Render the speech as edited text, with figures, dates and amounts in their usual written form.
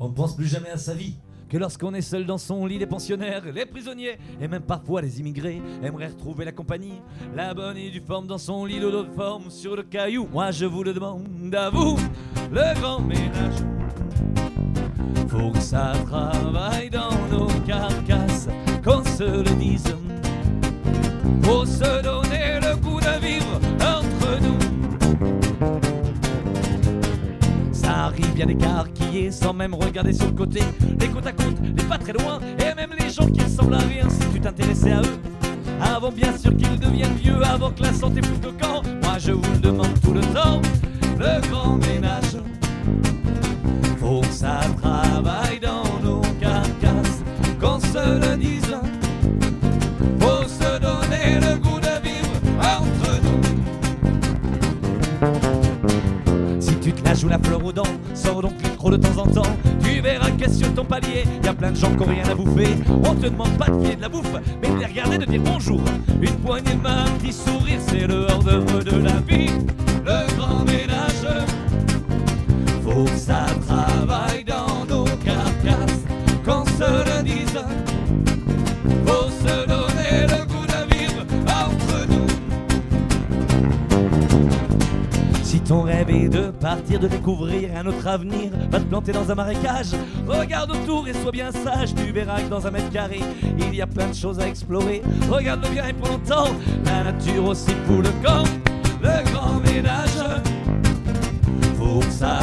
On ne pense plus jamais à sa vie que lorsqu'on est seul dans son lit. Les pensionnaires, les prisonniers et même parfois les immigrés aimeraient retrouver la compagnie, la bonne et due forme dans son lit de forme sur le caillou. Moi je vous le demande à vous, le grand ménage. Faut que ça travaille dans nos carcasses, qu'on se le dise. Faut se donner le goût de vivre entre nous. Ça arrive, y'a des carquillés sans même regarder sur le côté. Les côtes à côte, les pas très loin, et même les gens qui ressemblent à rien. Si tu t'intéressais à eux, avant bien sûr qu'ils deviennent vieux, avant que la santé foute au camp. Moi je vous le demande tout le temps, le grand ménage. Faut que ça travaille dans nos carcasses, qu'on se le dise. Faut se donner le goût de vivre entre nous. Si tu te la joues la fleur aux dents, sors donc le micro de temps en temps. Tu verras qu'est-ce sur ton palier, y a plein de gens qui ont rien à bouffer. On te demande pas de filer de la bouffe, mais de les regarder, de dire bonjour. Une poignée de main, un petit sourire, c'est le hors-d'œuvre de la vie. Le grand ménage. Faut que ça travaille dans nos carcasses, qu'on se le dise. Faut se donner le goût de vivre entre nous. Si ton rêve est de partir, de découvrir un autre avenir, va te planter dans un marécage. Regarde autour et sois bien sage, tu verras que dans un mètre carré, il y a plein de choses à explorer. Regarde-le bien et prends le temps, la nature aussi pour le camp. Le grand ménage. Faut que ça